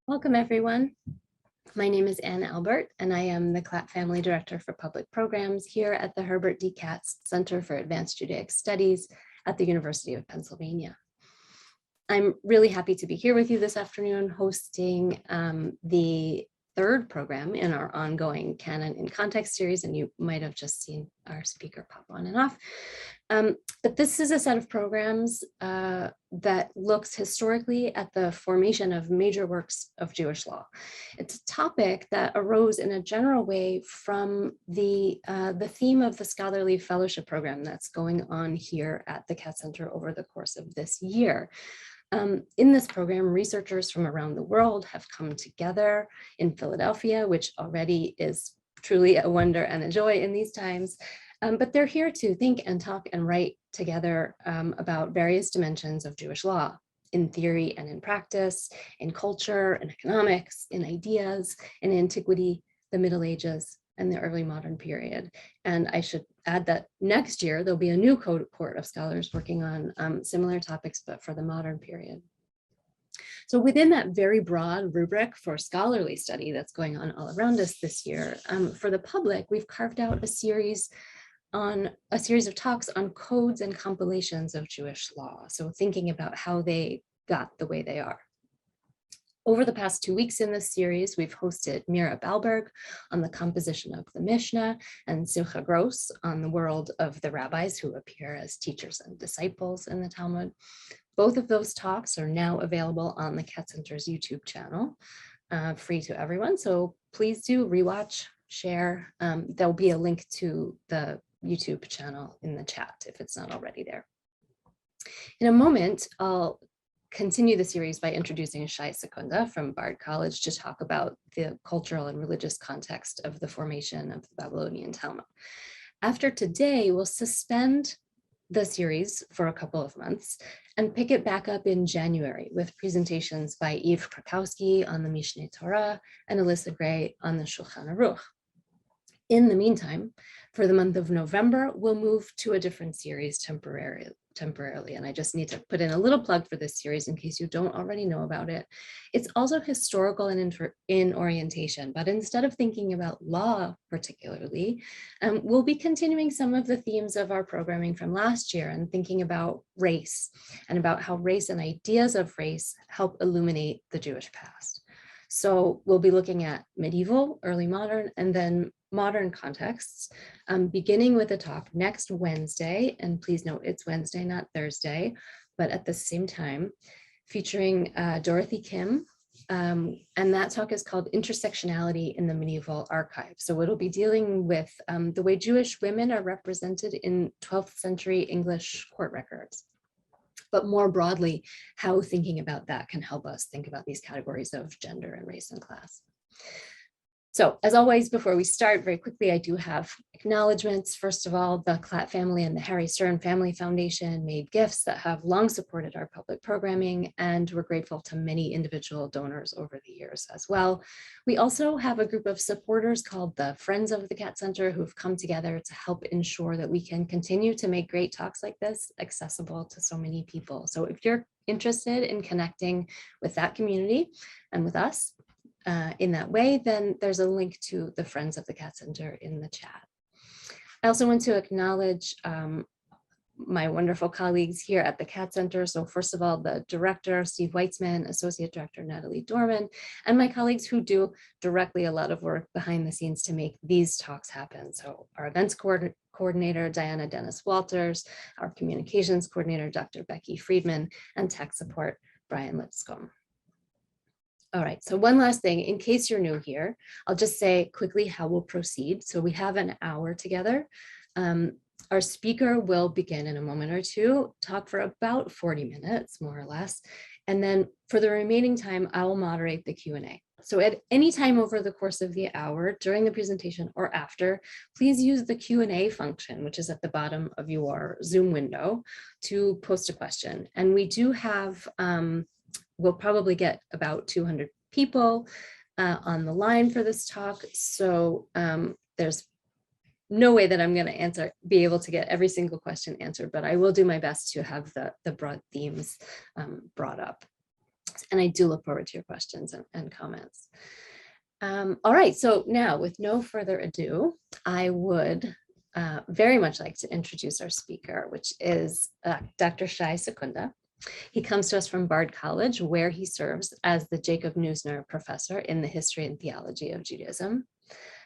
Welcome, everyone. My name is Anne Albert, and I am the Klatt Family Director for Public Programs here at the Herbert D. Katz Center for Advanced Judaic Studies at the University of Pennsylvania. I'm really happy to be here with you this afternoon hosting the third program in our ongoing Canon in Context series, and you might have just seen our speaker pop on and off. But this is a set of programs that looks historically at the formation of major works of Jewish law. It's a topic that arose in a general way from the theme of the scholarly fellowship program that's going on here at the Katz Center over the course of this year. In this program, researchers from around the world have come together in Philadelphia, which already is truly a wonder and a joy in these times. But they're here to think and talk and write together about various dimensions of Jewish law in theory and in practice, in culture and economics, in ideas, in antiquity, the Middle Ages, and the early modern period. And I should add that next year, there'll be a new cohort of scholars working on similar topics, but for the modern period. So within that very broad rubric for scholarly study that's going on all around us this year, for the public, we've carved out a series of talks on codes and compilations of Jewish law. So thinking about how they got the way they are. Over the past 2 weeks in this series, we've hosted Mira Balberg on the composition of the Mishnah and Simcha Gross on the world of the rabbis who appear as teachers and disciples in the Talmud. Both of those talks are now available on the Katz Center's YouTube channel, free to everyone. So please do rewatch, share. There'll be a link to the YouTube channel in the chat if it's not already there. In a moment, I'll continue the series by introducing Shai Secunda from Bard College to talk about the cultural and religious context of the formation of the Babylonian Talmud. After today, we'll suspend the series for a couple of months and pick it back up in January with presentations by Eve Krakowski on the Mishneh Torah and Alyssa Gray on the Shulchan Aruch. In the meantime, for the month of November, we'll move to a different series temporarily. And I just need to put in a little plug for this series in case you don't already know about it. It's also historical and in orientation, but instead of thinking about law particularly, we'll be continuing some of the themes of our programming from last year and thinking about race and about how race and ideas of race help illuminate the Jewish past. So we'll be looking at medieval, early modern, and then modern contexts, beginning with a talk next Wednesday, and please note it's Wednesday, not Thursday, but at the same time, featuring Dorothy Kim, and that talk is called Intersectionality in the Medieval Archive. So it'll be dealing with the way Jewish women are represented in 12th century English court records. But more broadly, how thinking about that can help us think about these categories of gender and race and class. So as always, before we start, very quickly, I do have acknowledgements. First of all, the Klatt family and the Harry Stern Family Foundation made gifts that have long supported our public programming, and we're grateful to many individual donors over the years as well. We also have a group of supporters called the Friends of the Katz Center who've come together to help ensure that we can continue to make great talks like this accessible to so many people. So if you're interested in connecting with that community and with us, in that way, then there's a link to the Friends of the Katz Center in the chat. I also want to acknowledge my wonderful colleagues here at the Katz Center. So first of all, the director, Steve Weitzman, Associate Director, Natalie Dorman, and my colleagues who do directly a lot of work behind the scenes to make these talks happen. So our events coordinator, Diana Dennis Walters, our communications coordinator, Dr. Becky Friedman, and tech support, Brian Lipscomb. All right, so one last thing, in case you're new here, I'll just say quickly how we'll proceed. So we have an hour together. Our speaker will begin in a moment or two, talk for about 40 minutes, more or less. And then for the remaining time, I will moderate the Q&A. So at any time over the course of the hour, during the presentation or after, please use the Q&A function, which is at the bottom of your Zoom window, to post a question. And we do have, we'll probably get about 200 people on the line for this talk. So there's no way that I'm going to be able to get every single question answered, but I will do my best to have the broad themes brought up. And I do look forward to your questions and comments. All right, so now with no further ado, I would very much like to introduce our speaker, which is Dr. Shai Secunda. He comes to us from Bard College, where he serves as the Jacob Neusner Professor in the History and Theology of Judaism.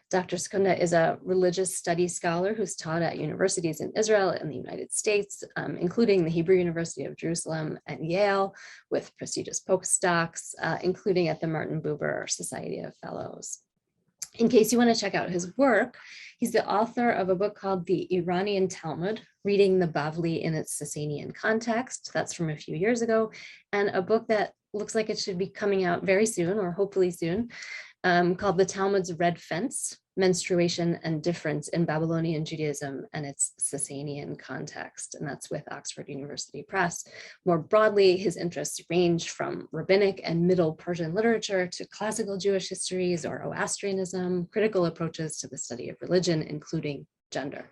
Dr. Secunda is a religious studies scholar who's taught at universities in Israel and the United States, including the Hebrew University of Jerusalem and Yale, with prestigious postdocs, including at the Martin Buber Society of Fellows. In case you want to check out his work, he's the author of a book called The Iranian Talmud, Reading the Bavli in its Sasanian Context. That's from a few years ago, and a book that looks like it should be coming out very soon, or hopefully soon, called The Talmud's Red Fence, Menstruation and Difference in Babylonian Judaism and its Sasanian Context. And that's with Oxford University Press. More broadly, his interests range from rabbinic and Middle Persian literature to classical Jewish histories, Zoroastrianism, critical approaches to the study of religion, including gender.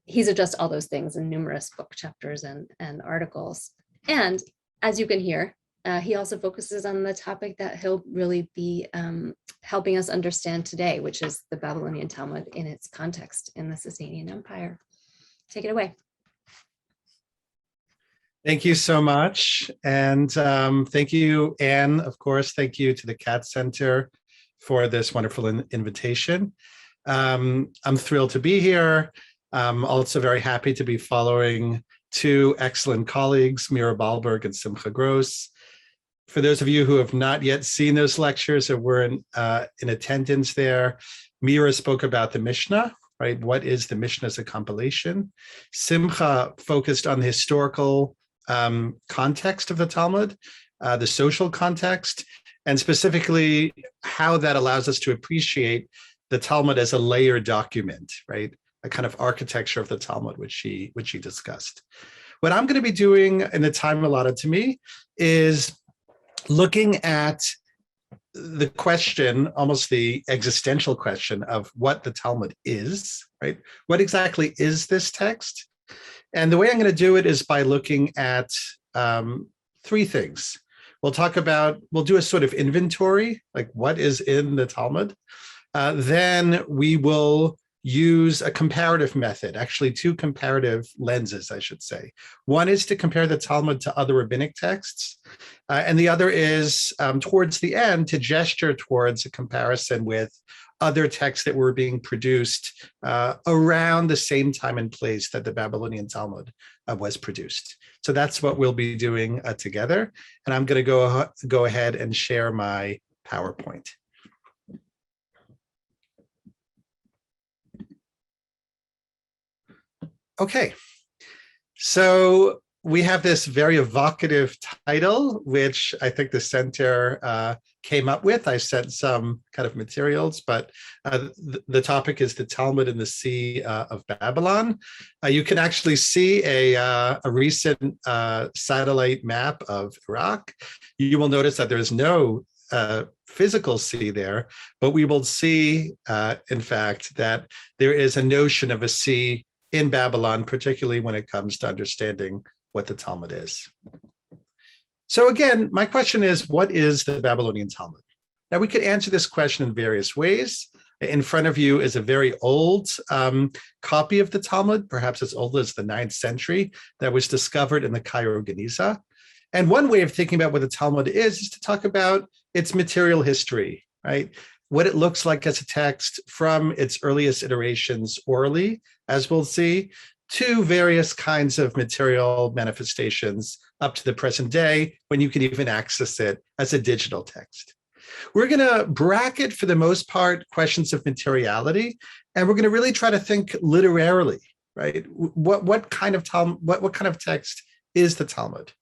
He's addressed all those things in numerous book chapters and articles. And as you can hear, he also focuses on the topic that he'll really be helping us understand today, which is the Babylonian Talmud in its context in the Sasanian Empire. Take it away. Thank you so much. And thank you, Anne, of course. Thank you to the CAT Center for this wonderful invitation. I'm thrilled to be here. I'm also very happy to be following two excellent colleagues, Mira Balberg and Simcha Gross. For those of you who have not yet seen those lectures or were in attendance there, Mira spoke about the Mishnah, right? What is the Mishnah as a compilation? Simcha focused on the historical context of the Talmud, the social context, and specifically how that allows us to appreciate the Talmud as a layered document, right? A kind of architecture of the Talmud, which she discussed. What I'm going to be doing in the time allotted to me is looking at the question, almost the existential question of what the Talmud is, right? What exactly is this text? And the way I'm going to do it is by looking at three things. We'll do a sort of inventory, like what is in the Talmud. Then we will use a comparative method, actually two comparative lenses, I should say. One is to compare the Talmud to other rabbinic texts, and the other is towards the end to gesture towards a comparison with other texts that were being produced around the same time and place that the Babylonian Talmud was produced. So that's what we'll be doing together, and I'm going to go ahead and share my PowerPoint. Okay, so we have this very evocative title, which I think the center came up with. I sent some kind of materials, but the topic is the Talmud in the Sea of Babylon. You can actually see a recent satellite map of Iraq. You will notice that there is no physical sea there, but we will see, in fact, that there is a notion of a sea in Babylon, particularly when it comes to understanding what the Talmud is. So again, my question is, what is the Babylonian Talmud? Now, we could answer this question in various ways. In front of you is a very old copy of the Talmud, perhaps as old as the 9th century, that was discovered in the Cairo Geniza. And one way of thinking about what the Talmud is to talk about its material history, right? What it looks like as a text from its earliest iterations orally, as we'll see, to various kinds of material manifestations up to the present day, when you can even access it as a digital text. We're going to bracket, for the most part, questions of materiality, and we're going to really try to think literarily, right? What kind of text is the Talmud?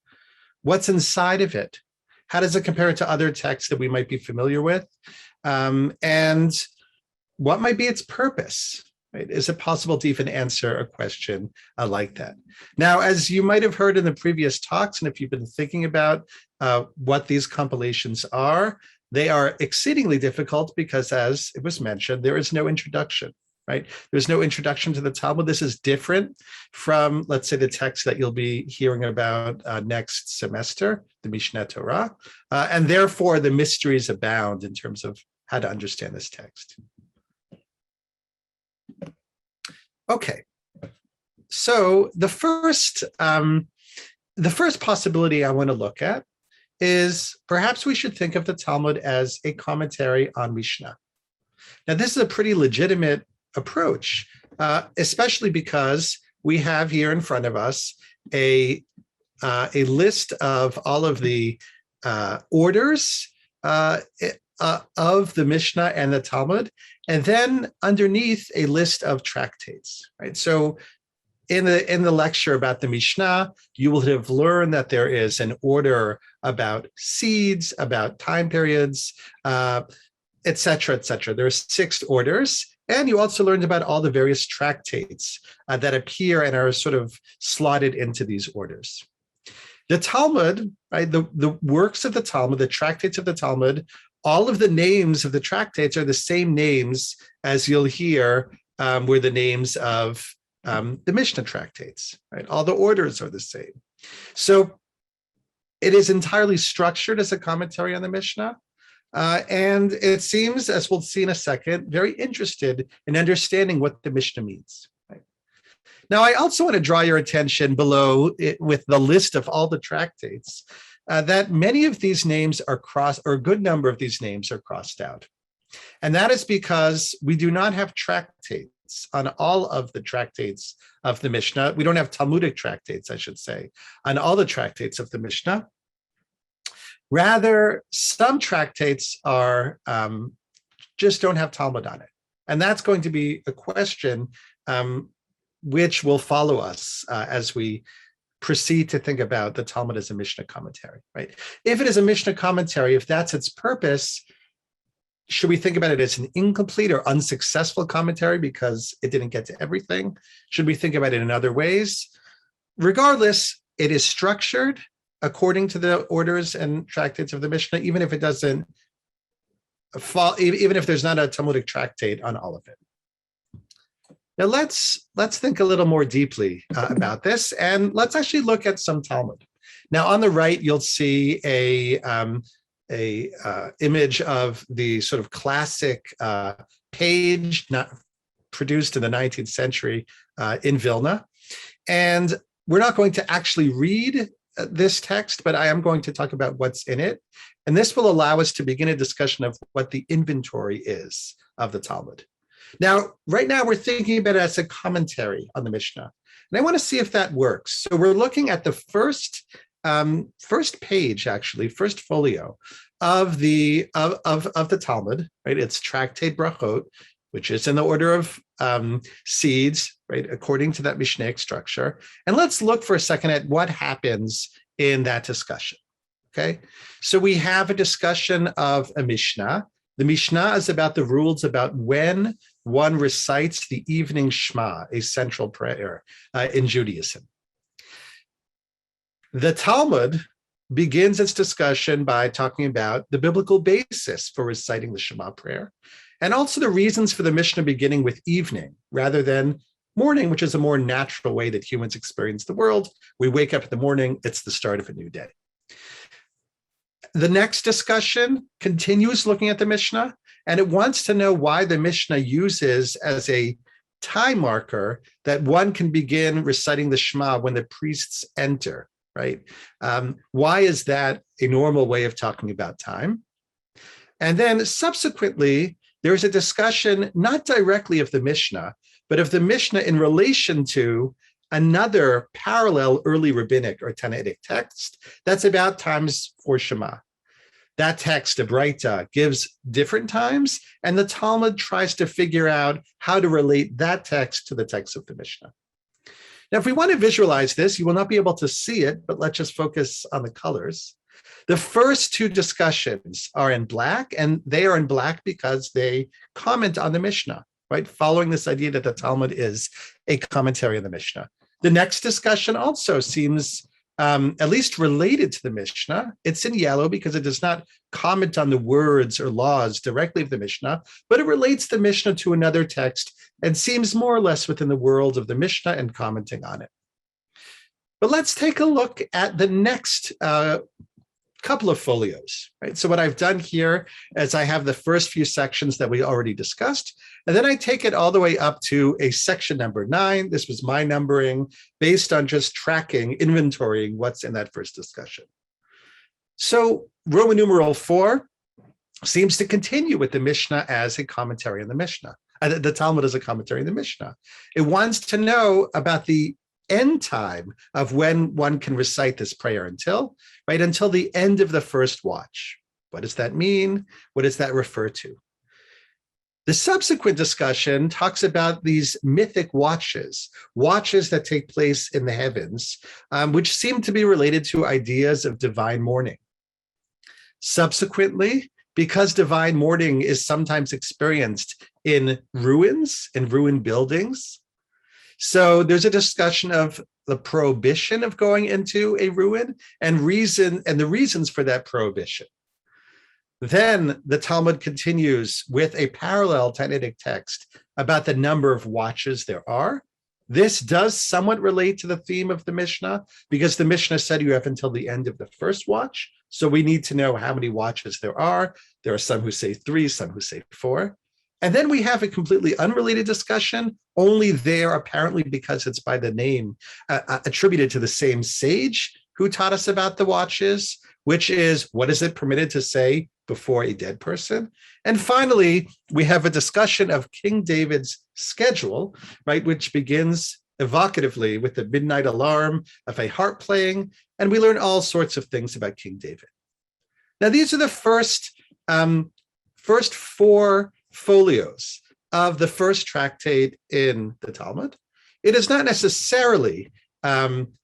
What's inside of it? How does it compare to other texts that we might be familiar with? And what might be its purpose? Right? Is it possible to even answer a question like that? Now, as you might have heard in the previous talks, and if you've been thinking about what these compilations are, they are exceedingly difficult because, as it was mentioned, there is no introduction. right? There's no introduction to the Talmud. This is different from, let's say, the text that you'll be hearing about next semester, the Mishneh Torah, and therefore the mysteries abound in terms of how to understand this text. Okay, so the first possibility I want to look at is perhaps we should think of the Talmud as a commentary on Mishnah. Now, this is a pretty legitimate approach, especially because we have here in front of us a list of all of the orders of the Mishnah and the Talmud, and then underneath a list of tractates, right? So in the lecture about the Mishnah, you will have learned that there is an order about seeds, about time periods, et cetera, et cetera. There are 6 orders. And you also learned about all the various tractates that appear and are sort of slotted into these orders. The Talmud, right, the works of the Talmud, the tractates of the Talmud, all of the names of the tractates are the same names as you'll hear were the names of the Mishnah tractates, right? All the orders are the same. So it is entirely structured as a commentary on the Mishnah. And it seems, as we'll see in a second, very interested in understanding what the Mishnah means. Right? Now, I also want to draw your attention below it with the list of all the tractates that many of these names are crossed, or a good number of these names are crossed out. And that is because we do not have tractates on all of the tractates of the Mishnah. We don't have Talmudic tractates, I should say, on all the tractates of the Mishnah. Rather, some tractates are just don't have Talmud on it. And that's going to be a question which will follow us as we proceed to think about the Talmud as a Mishnah commentary, right? If it is a Mishnah commentary, if that's its purpose, should we think about it as an incomplete or unsuccessful commentary because it didn't get to everything? Should we think about it in other ways? Regardless, it is structured according to the orders and tractates of the Mishnah, even if it doesn't fall, even if there's not a Talmudic tractate on all of it. Now let's think a little more deeply about this, and let's actually look at some Talmud. Now on the right, you'll see a image of the sort of classic page, not produced in the 19th century in Vilna, and we're not going to actually read this text, but I am going to talk about what's in it. And this will allow us to begin a discussion of what the inventory is of the Talmud. Now, right now, we're thinking about it as a commentary on the Mishnah. And I want to see if that works. So we're looking at the first page, actually, first folio of the Talmud, right? It's Tractate Brachot, which is in the order of seeds, right, according to that Mishnaic structure. And let's look for a second at what happens in that discussion, okay? So we have a discussion of a Mishnah. The Mishnah is about the rules about when one recites the evening Shema, a central prayer in Judaism. The Talmud begins its discussion by talking about the biblical basis for reciting the Shema prayer, and also the reasons for the Mishnah beginning with evening rather than morning, which is a more natural way that humans experience the world. We wake up in the morning, it's the start of a new day. The next discussion continues looking at the Mishnah, and it wants to know why the Mishnah uses as a time marker that one can begin reciting the Shema when the priests enter, right? Why is that a normal way of talking about time? And then subsequently, there's a discussion not directly of the Mishnah, but of the Mishnah in relation to another parallel early rabbinic or Tannaitic text that's about times for Shema. That text, the Braita, gives different times, and the Talmud tries to figure out how to relate that text to the text of the Mishnah. Now, if we want to visualize this, you will not be able to see it, but let's just focus on the colors. The first 2 discussions are in black, and they are in black because they comment on the Mishnah, right? Following this idea that the Talmud is a commentary on the Mishnah. The next discussion also seems at least related to the Mishnah. It's in yellow because it does not comment on the words or laws directly of the Mishnah, but it relates the Mishnah to another text and seems more or less within the world of the Mishnah and commenting on it. But let's take a look at the next couple of folios, right? So what I've done here is I have the first few sections that we already discussed, and then I take it all the way up to a section number 9. This was my numbering based on just tracking, inventorying what's in that first discussion. So Roman numeral 4 seems to continue with the Mishnah as a commentary on the Mishnah, the Talmud as a commentary on the Mishnah. It wants to know about the end time of when one can recite this prayer until the end of the first watch. What does that mean? What does that refer to? The subsequent discussion talks about these mythic watches that take place in the heavens, which seem to be related to ideas of divine mourning. Subsequently, because divine mourning is sometimes experienced in ruins, in ruined buildings, so there's a discussion of the prohibition of going into a ruin and the reasons for that prohibition. Then the Talmud continues with a parallel Talmudic text about the number of watches there are. This does somewhat relate to the theme of the Mishnah because the Mishnah said you have until the end of the first watch. So we need to know how many watches there are. There are some who say 3, some who say 4. And then we have a completely unrelated discussion, only there apparently because it's by the name attributed to the same sage who taught us about the watches, which is, what is it permitted to say before a dead person? And finally, we have a discussion of King David's schedule, right, which begins evocatively with the midnight alarm of a harp playing, and we learn all sorts of things about King David. Now, these are the first 4 folios of the first tractate in the Talmud. It is not necessarily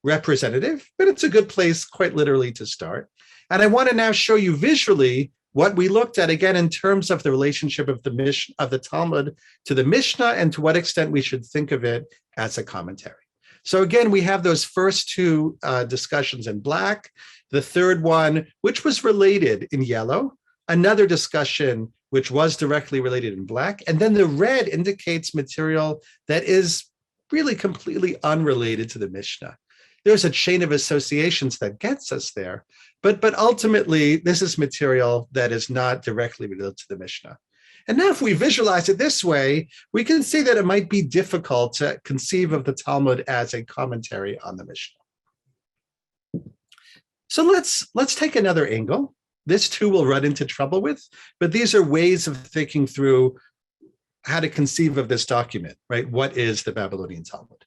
representative, but it's a good place quite literally to start. And I want to now show you visually what we looked at again in terms of the relationship of the Talmud to the Mishnah and to what extent we should think of it as a commentary. So again, we have those first 2 discussions in black, the third one, which was related in yellow, another discussion which was directly related in black, and then the red indicates material that is really completely unrelated to the Mishnah. There's a chain of associations that gets us there, but ultimately, this is material that is not directly related to the Mishnah. And now if we visualize it this way, we can see that it might be difficult to conceive of the Talmud as a commentary on the Mishnah. So let's take another angle. This too will run into trouble with, but these are ways of thinking through how to conceive of this document, right? What is the Babylonian Talmud?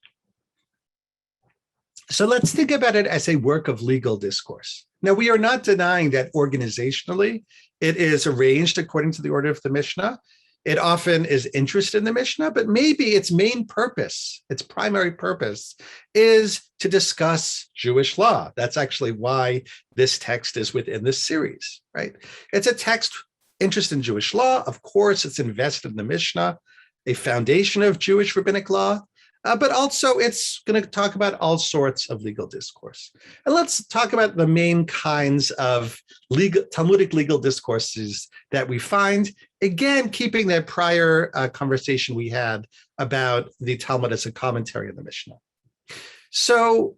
So let's think about it as a work of legal discourse. Now, we are not denying that organizationally, it is arranged according to the order of the Mishnah. It often is interested in the Mishnah, but maybe its main purpose, its primary purpose, is to discuss Jewish law. That's actually why this text is within this series, right? It's a text interested in Jewish law. Of course, it's invested in the Mishnah, a foundation of Jewish rabbinic law, but also it's going to talk about all sorts of legal discourse. And let's talk about the main kinds of Talmudic legal discourses that we find, again, keeping that prior conversation we had about the Talmud as a commentary on the Mishnah. So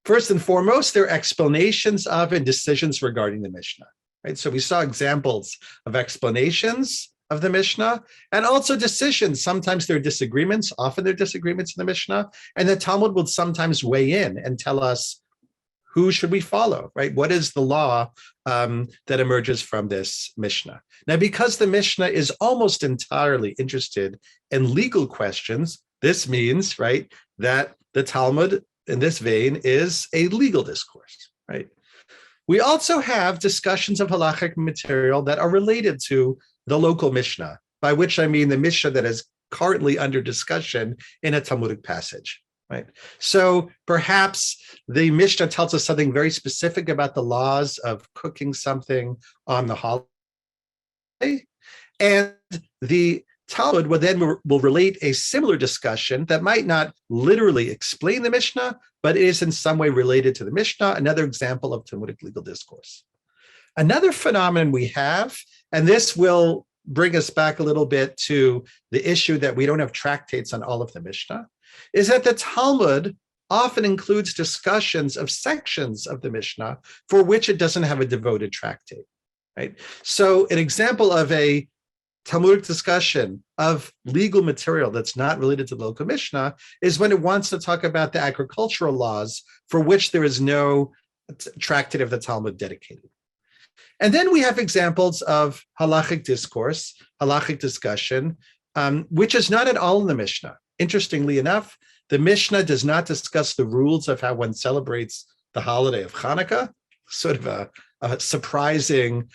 first and foremost, there are explanations of and decisions regarding the Mishnah, right? So we saw examples of explanations of the Mishnah, and also decisions. Sometimes there are disagreements, often there are disagreements in the Mishnah, and the Talmud will sometimes weigh in and tell us who should we follow, right? What is the law that emerges from this Mishnah? Now, because the Mishnah is almost entirely interested in legal questions, this means, right, that the Talmud in this vein is a legal discourse, right? We also have discussions of halachic material that are related to the local Mishnah, by which I mean the Mishnah that is currently under discussion in a Talmudic passage, right? So perhaps the Mishnah tells us something very specific about the laws of cooking something on the holiday, and the Talmud will relate a similar discussion that might not literally explain the Mishnah, but is in some way related to the Mishnah, another example of Talmudic legal discourse. Another phenomenon we have, and this will bring us back a little bit to the issue that we don't have tractates on all of the Mishnah, is that the Talmud often includes discussions of sections of the Mishnah for which it doesn't have a devoted tractate, right? So an example of a Talmudic discussion of legal material that's not related to the local Mishnah is when it wants to talk about the agricultural laws for which there is no tractate of the Talmud dedicated. And then we have examples of halachic discourse, halachic discussion, which is not at all in the Mishnah. Interestingly enough, the Mishnah does not discuss the rules of how one celebrates the holiday of Hanukkah, sort of a surprising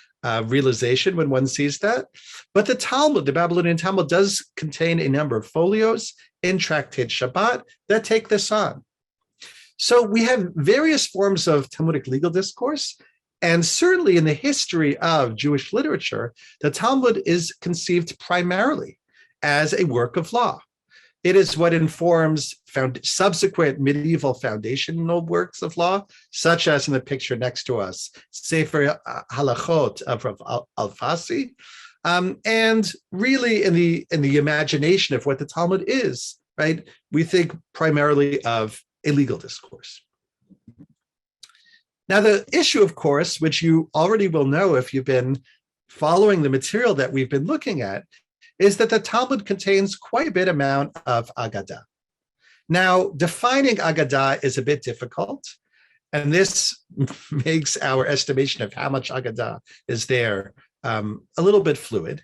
realization when one sees that. But the Talmud, the Babylonian Talmud, does contain a number of folios in Tractate Shabbat that take this on. So we have various forms of Talmudic legal discourse, and certainly in the history of Jewish literature, the Talmud is conceived primarily as a work of law. It is what informs subsequent medieval foundational works of law, such as in the picture next to us, Sefer Halachot of Rav Alfasi, and really in the imagination of what the Talmud is, right? We think primarily of a legal discourse. Now, the issue, of course, which you already will know if you've been following the material that we've been looking at, is that the Talmud contains quite a bit amount of Agadah. Now, defining Agadah is a bit difficult, and this makes our estimation of how much Agadah is there a little bit fluid.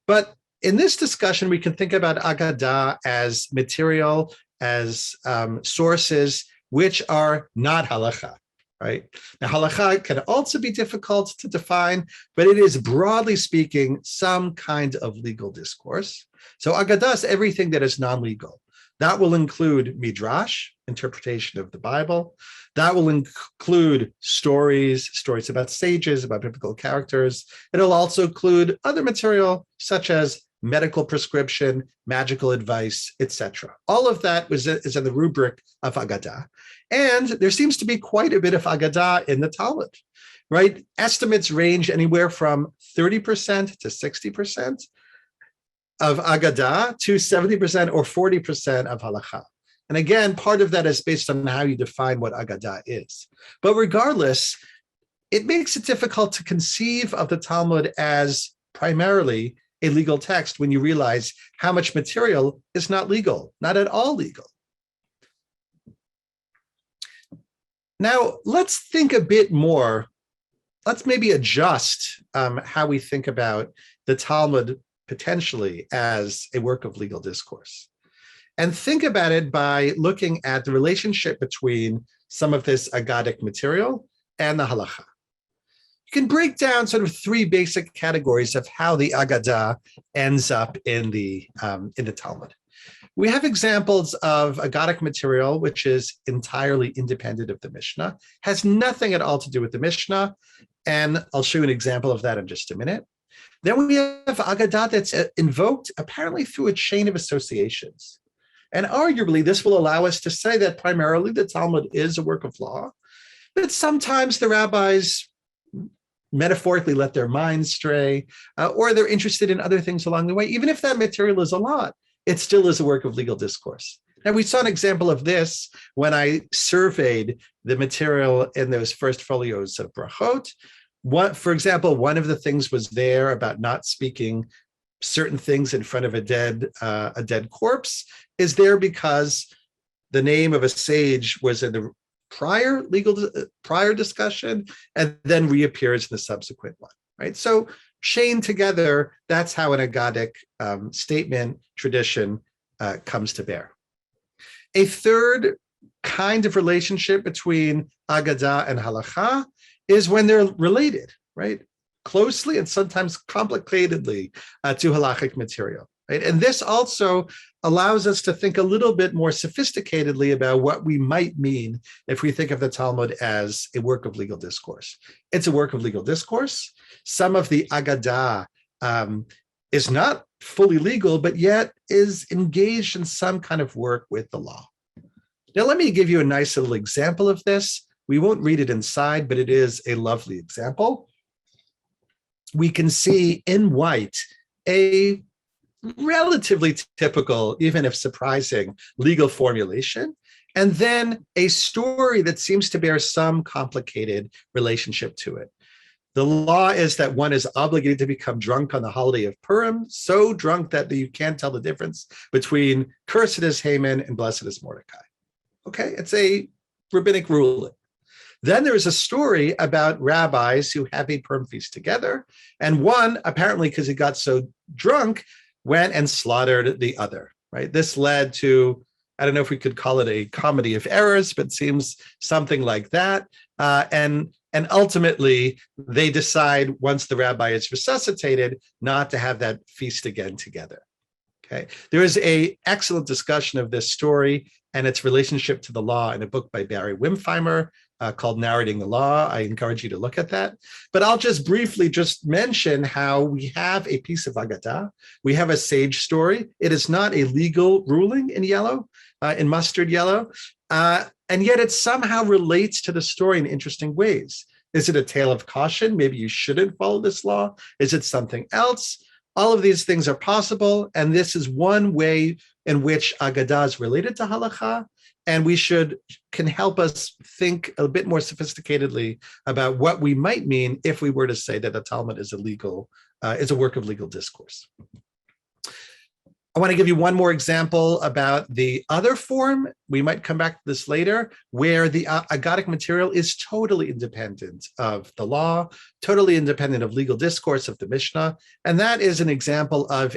But in this discussion, we can think about Agadah as material, as sources which are not halacha. Right? Now, halacha can also be difficult to define, but it is broadly speaking some kind of legal discourse. So Agadah is everything that is non-legal. That will include midrash, interpretation of the Bible. That will include stories about sages, about biblical characters. It'll also include other material such as medical prescription, magical advice, etc. All of that is in the rubric of Agadah. And there seems to be quite a bit of Agadah in the Talmud, right? Estimates range anywhere from 30% to 60% of Agadah to 70% or 40% of Halacha. And again, part of that is based on how you define what Agadah is. But regardless, it makes it difficult to conceive of the Talmud as primarily a legal text when you realize how much material is not legal, not at all legal. Now, let's think a bit more. Let's maybe adjust how we think about the Talmud potentially as a work of legal discourse. And think about it by looking at the relationship between some of this Agadic material and the halacha. You can break down sort of three basic categories of how the Agadah ends up in the Talmud. We have examples of Agadic material which is entirely independent of the Mishnah, has nothing at all to do with the Mishnah, and I'll show you an example of that in just a minute. Then we have Agadah that's invoked apparently through a chain of associations. And arguably, this will allow us to say that primarily the Talmud is a work of law, but sometimes the rabbis metaphorically let their minds stray, or they're interested in other things along the way. Even if that material is a lot, it still is a work of legal discourse. And we saw an example of this when I surveyed the material in those first folios of Brachot. For example, one of the things was there about not speaking certain things in front of a dead corpse is there because the name of a sage was in the prior discussion and then reappears in the subsequent one, right? So chained together, that's how an Agadic statement tradition comes to bear. A third kind of relationship between Agadah and Halacha is when they're related, right? Closely and sometimes complicatedly to halachic material, right? And this also allows us to think a little bit more sophisticatedly about what we might mean if we think of the Talmud as a work of legal discourse. It's a work of legal discourse. Some of the Agadah is not fully legal, but yet is engaged in some kind of work with the law. Now, let me give you a nice little example of this. We won't read it inside, but it is a lovely example. We can see in white a relatively typical, even if surprising, legal formulation, and then a story that seems to bear some complicated relationship to it. The law is that one is obligated to become drunk on the holiday of Purim, so drunk that you can't tell the difference between cursed is Haman and blessed is Mordecai. Okay, it's a rabbinic ruling. Then there is a story about rabbis who have a Purim feast together, and one, apparently because he got so drunk, went and slaughtered the other, right? This led to, I don't know if we could call it a comedy of errors, but seems something like that. And ultimately, they decide once the rabbi is resuscitated, not to have that feast again together. Okay, there is an excellent discussion of this story and its relationship to the law in a book by Barry Wimpheimer called Narrating the Law. I encourage you to look at that. But I'll just briefly just mention how we have a piece of Agadah. We have a sage story. It is not a legal ruling in yellow, in mustard yellow, and yet it somehow relates to the story in interesting ways. Is it a tale of caution? Maybe you shouldn't follow this law. Is it something else? All of these things are possible, and this is one way in which Agadah is related to halacha, and can help us think a bit more sophisticatedly about what we might mean if we were to say that the Talmud is a work of legal discourse. I want to give you one more example about the other form. We might come back to this later, where the Agadic material is totally independent of the law, totally independent of legal discourse of the Mishnah. And that is an example of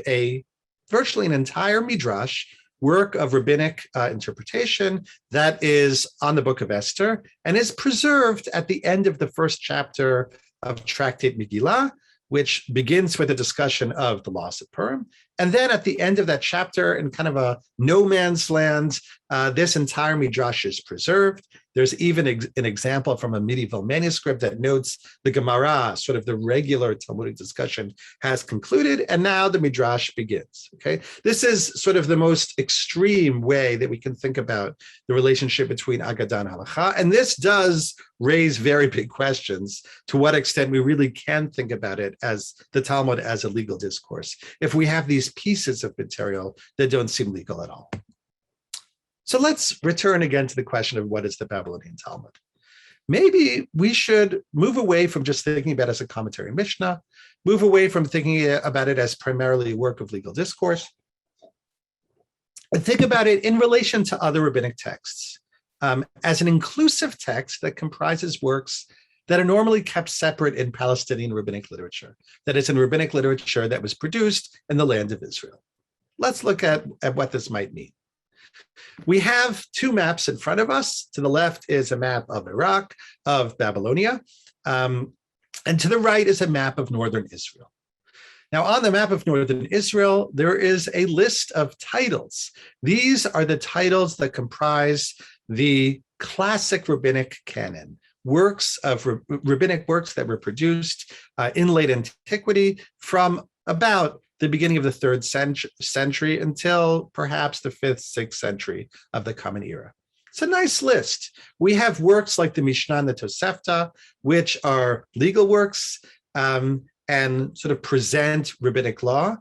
virtually an entire midrash, work of rabbinic interpretation that is on the book of Esther and is preserved at the end of the first chapter of Tractate Megillah, which begins with a discussion of the loss of Purim. And then at the end of that chapter, in kind of a no man's land, this entire midrash is preserved. There's even an example from a medieval manuscript that notes the Gemara, sort of the regular Talmudic discussion, has concluded, and now the midrash begins. Okay, this is sort of the most extreme way that we can think about the relationship between Agadah and Halacha, and this does raise very big questions to what extent we really can think about it as the Talmud as a legal discourse, if we have these pieces of material that don't seem legal at all. So let's return again to the question of what is the Babylonian Talmud. Maybe we should move away from just thinking about it as a commentary Mishnah, move away from thinking about it as primarily a work of legal discourse, and think about it in relation to other rabbinic texts as an inclusive text that comprises works that are normally kept separate in Palestinian rabbinic literature, that is, in rabbinic literature that was produced in the land of Israel. Let's look at what this might mean. We have two maps in front of us. To the left is a map of Iraq, of Babylonia, and to the right is a map of northern Israel. Now, on the map of northern Israel, there is a list of titles. These are the titles that comprise the classic rabbinic canon, works of rabbinic works that were produced in late antiquity from about the beginning of the 3rd century until perhaps the 5th, 6th century of the Common Era. It's a nice list. We have works like the Mishnah and the Tosefta, which are legal works and sort of present rabbinic law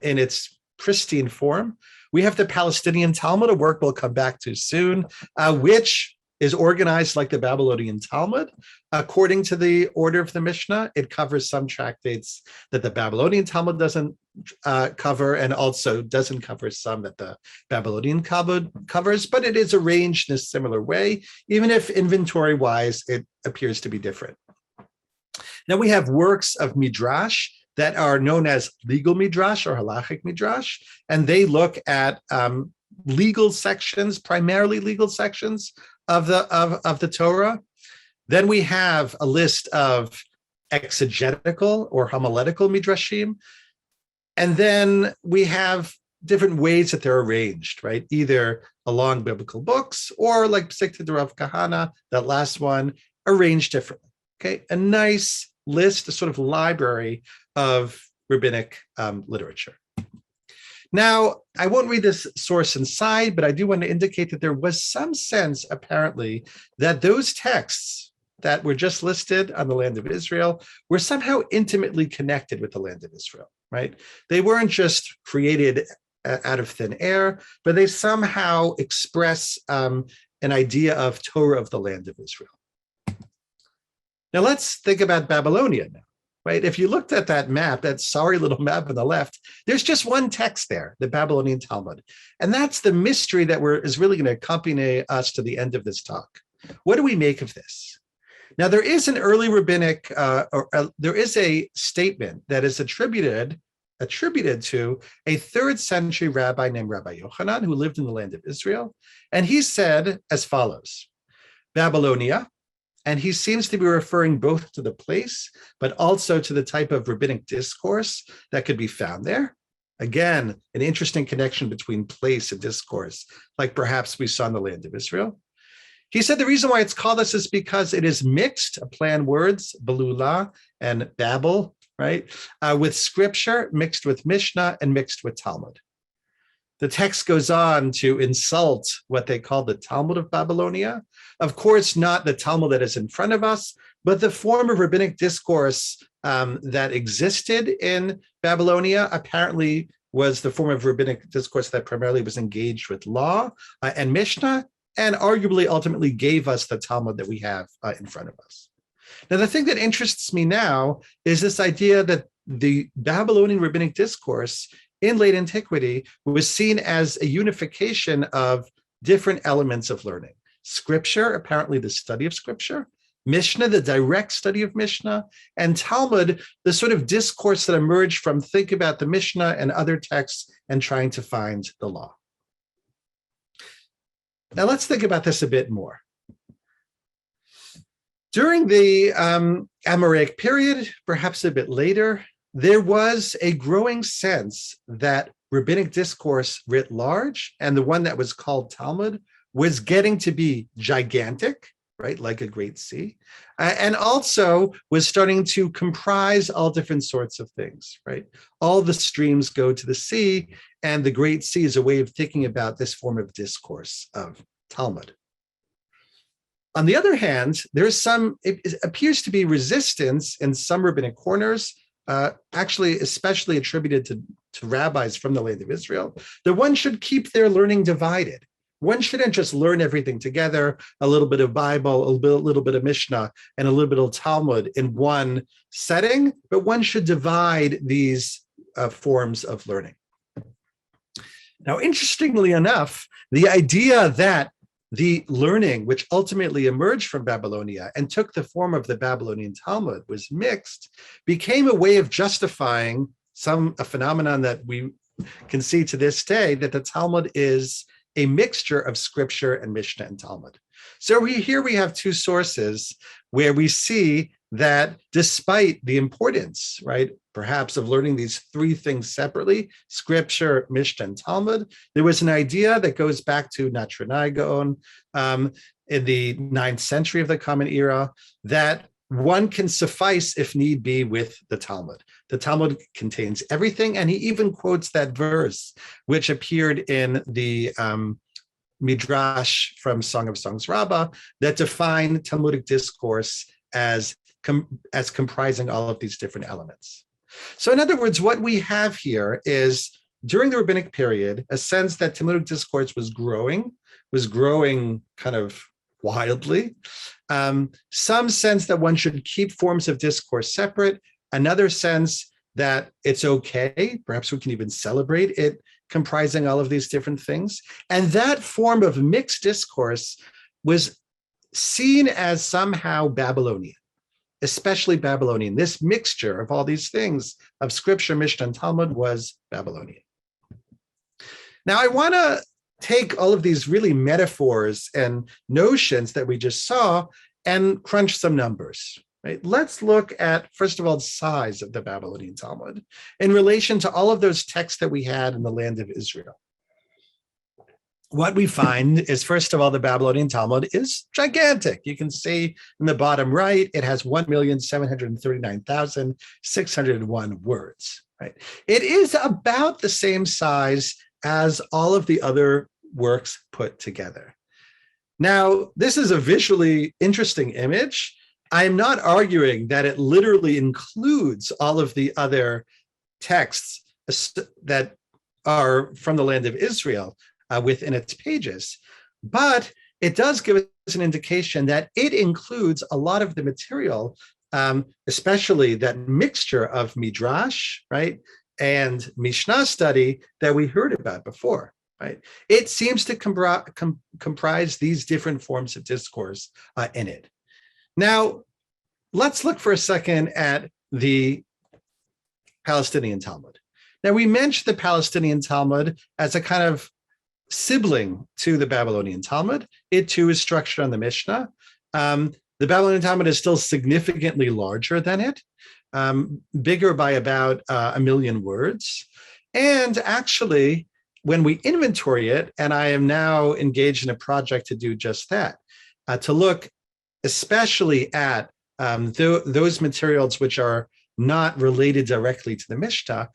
in its pristine form. We have the Palestinian Talmud, a work we'll come back to soon, which is organized like the Babylonian Talmud. According to the order of the Mishnah, it covers some tractates that the Babylonian Talmud doesn't cover, and also doesn't cover some that the Babylonian Talmud covers, but it is arranged in a similar way, even if inventory-wise, it appears to be different. Now we have works of Midrash that are known as legal Midrash or halachic Midrash, and they look at legal sections, primarily legal sections of the Torah. Then we have a list of exegetical or homiletical midrashim, and then we have different ways that they're arranged, right? Either along biblical books or like Psikta Rav Kahana, that last one, arranged differently. Okay, a nice list, a sort of library of rabbinic literature. Now, I won't read this source inside, but I do want to indicate that there was some sense, apparently, that those texts that were just listed on the land of Israel were somehow intimately connected with the land of Israel, right? They weren't just created out of thin air, but they somehow express an idea of Torah of the land of Israel. Now let's think about Babylonia now, right? If you looked at that map, that sorry little map on the left, there's just one text there, the Babylonian Talmud. And that's the mystery that is really going to accompany us to the end of this talk. What do we make of this? Now, there is an early rabbinic, there is a statement that is attributed to a 3rd century rabbi named Rabbi Yochanan, who lived in the land of Israel. And he said as follows, Babylonia, and he seems to be referring both to the place, but also to the type of rabbinic discourse that could be found there. Again, an interesting connection between place and discourse, like perhaps we saw in the land of Israel. He said the reason why it's called this is because it is mixed, a play on words, Balula and Babel, right? With scripture, mixed with Mishnah, and mixed with Talmud. The text goes on to insult what they call the Talmud of Babylonia. Of course, not the Talmud that is in front of us, but the form of rabbinic discourse that existed in Babylonia apparently was the form of rabbinic discourse that primarily was engaged with law and Mishnah, and arguably ultimately gave us the Talmud that we have in front of us. Now, the thing that interests me now is this idea that the Babylonian rabbinic discourse in late antiquity was seen as a unification of different elements of learning. Scripture, apparently the study of scripture, Mishnah, the direct study of Mishnah, and Talmud, the sort of discourse that emerged from thinking about the Mishnah and other texts and trying to find the law. Now let's think about this a bit more. During the Amoraic period, perhaps a bit later, there was a growing sense that rabbinic discourse writ large, and the one that was called Talmud, was getting to be gigantic, right, like a great sea, and also was starting to comprise all different sorts of things, right? All the streams go to the sea, and the great sea is a way of thinking about this form of discourse of Talmud. On the other hand, it appears to be resistance in some rabbinic corners, actually especially attributed to rabbis from the land of Israel, that one should keep their learning divided. One shouldn't just learn everything together, a little bit of Bible, a little bit of Mishnah, and a little bit of Talmud in one setting, but one should divide these forms of learning. Now, interestingly enough, the idea that the learning which ultimately emerged from Babylonia and took the form of the Babylonian Talmud was mixed, became a way of justifying a phenomenon that we can see to this day, that the Talmud is a mixture of scripture and Mishnah and Talmud. So here we have two sources where we see that despite the importance, right, perhaps of learning these three things separately, scripture, Mishnah, and Talmud, there was an idea that goes back to Natranai Gaon in the 9th century of the Common Era, that one can suffice if need be with the Talmud. The Talmud contains everything, and he even quotes that verse, which appeared in the Midrash from Song of Songs Rabbah, that defined Talmudic discourse as comprising all of these different elements. So in other words, what we have here is, during the rabbinic period, a sense that Talmudic discourse was growing kind of wildly. Some sense that one should keep forms of discourse separate. Another sense that it's okay, perhaps we can even celebrate it comprising all of these different things. And that form of mixed discourse was seen as somehow Babylonian, especially Babylonian. This mixture of all these things of scripture, Mishnah, and Talmud was Babylonian. Now, I want to take all of these really metaphors and notions that we just saw and crunch some numbers. Right? Let's look at, first of all, the size of the Babylonian Talmud in relation to all of those texts that we had in the land of Israel. What we find is, first of all, the Babylonian Talmud is gigantic. You can see in the bottom right, it has 1,739,601 words. right? It is about the same size as all of the other works put together. Now, this is a visually interesting image. I am not arguing that it literally includes all of the other texts that are from the land of Israel within its pages, but it does give us an indication that it includes a lot of the material, especially that mixture of Midrash, right, and Mishnah study that we heard about before. Right? It seems to comprise these different forms of discourse in it. Now, let's look for a second at the Palestinian Talmud. Now, we mentioned the Palestinian Talmud as a kind of sibling to the Babylonian Talmud. It too is structured on the Mishnah. The Babylonian Talmud is still significantly larger than it, bigger by about 1 million words. And actually, when we inventory it, and I am now engaged in a project to do just that, to look especially at those materials which are not related directly to the Mishnah,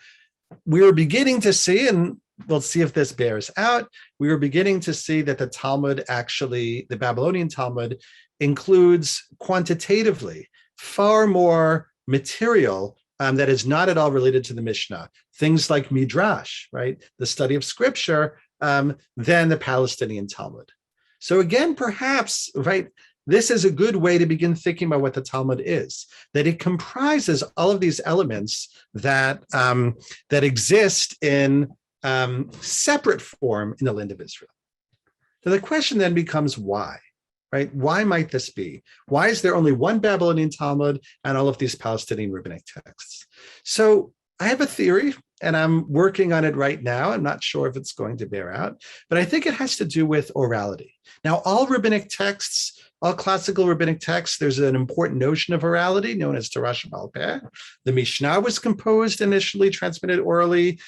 we were beginning to see, and we'll see if this bears out, we were beginning to see that the Talmud actually, the Babylonian Talmud, includes quantitatively far more material that is not at all related to the Mishnah. Things like Midrash, right? The study of scripture, than the Palestinian Talmud. So again, perhaps, right, this is a good way to begin thinking about what the Talmud is, that it comprises all of these elements that, that exist in separate form in the land of Israel. So the question then becomes why? Right? Why might this be? Why is there only one Babylonian Talmud and all of these Palestinian rabbinic texts? So I have a theory, and I'm working on it right now. I'm not sure if it's going to bear out, but I think it has to do with orality. Now, all rabbinic texts, all classical rabbinic texts, there's an important notion of orality known as Torah Sheba'al Peh. The Mishnah was composed initially, transmitted orally.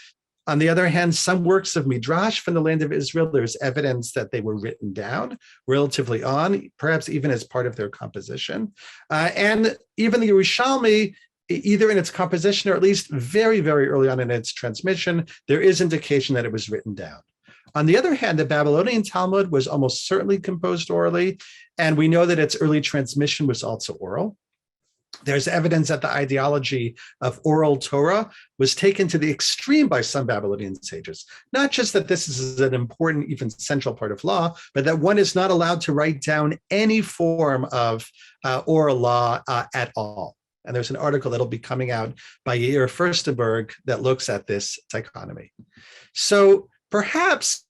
On the other hand, some works of Midrash from the land of Israel, there's evidence that they were written down relatively on, perhaps even as part of their composition. And even the Yerushalmi, either in its composition or at least very, very early on in its transmission, there is indication that it was written down. On the other hand, the Babylonian Talmud was almost certainly composed orally, and we know that its early transmission was also oral. There's evidence that the ideology of oral Torah was taken to the extreme by some Babylonian sages. Not just that this is an important, even central part of law, but that one is not allowed to write down any form of oral law at all. And there's an article that'll be coming out by Yair Furstenberg that looks at this dichotomy. So perhaps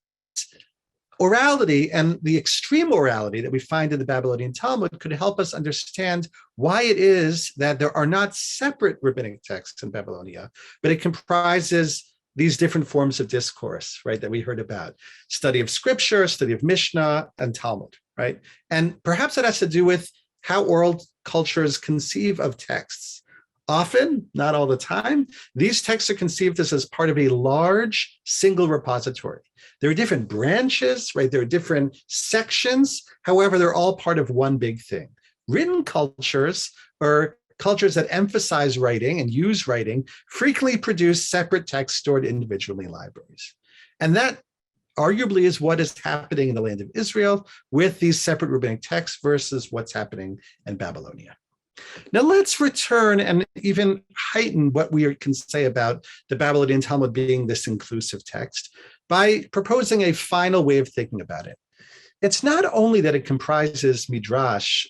orality and the extreme orality that we find in the Babylonian Talmud could help us understand why it is that there are not separate rabbinic texts in Babylonia, but it comprises these different forms of discourse, right, that we heard about. Study of scripture, study of Mishnah, and Talmud, right? And perhaps that has to do with how oral cultures conceive of texts. Often, not all the time, these texts are conceived as part of a large single repository. There are different branches, right? There are different sections. However, they're all part of one big thing. Written cultures, or cultures that emphasize writing and use writing, frequently produce separate texts stored individually in libraries. And that arguably is what is happening in the land of Israel with these separate rabbinic texts versus what's happening in Babylonia. Now let's return and even heighten what we can say about the Babylonian Talmud being this inclusive text by proposing a final way of thinking about it. It's not only that it comprises Midrash,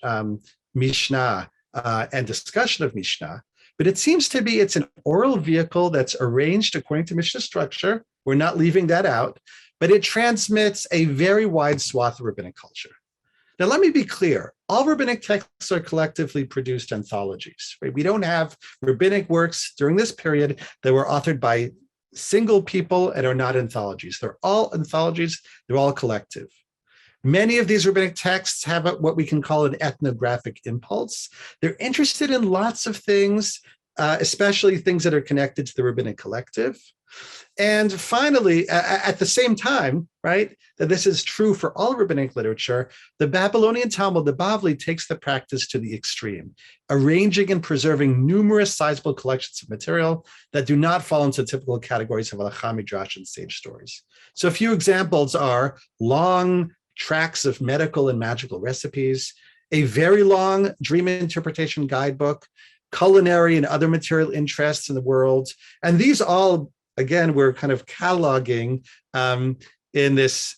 Mishnah, and discussion of Mishnah, but it seems to be it's an oral vehicle that's arranged according to Mishnah structure. We're not leaving that out, but it transmits a very wide swath of rabbinic culture. Now, let me be clear. All rabbinic texts are collectively produced anthologies, right? We don't have rabbinic works during this period that were authored by single people and are not anthologies. They're all anthologies. They're all collective. Many of these rabbinic texts have what we can call an ethnographic impulse. They're interested in lots of things, especially things that are connected to the rabbinic collective. And finally, at the same time, right, that this is true for all rabbinic literature, the Babylonian Talmud, the Bavli, takes the practice to the extreme, arranging and preserving numerous sizable collections of material that do not fall into typical categories of halacha, midrash, and sage stories. So a few examples are long tracts of medical and magical recipes, a very long dream interpretation guidebook, culinary and other material interests in the world. And these all, again, we're kind of cataloging in this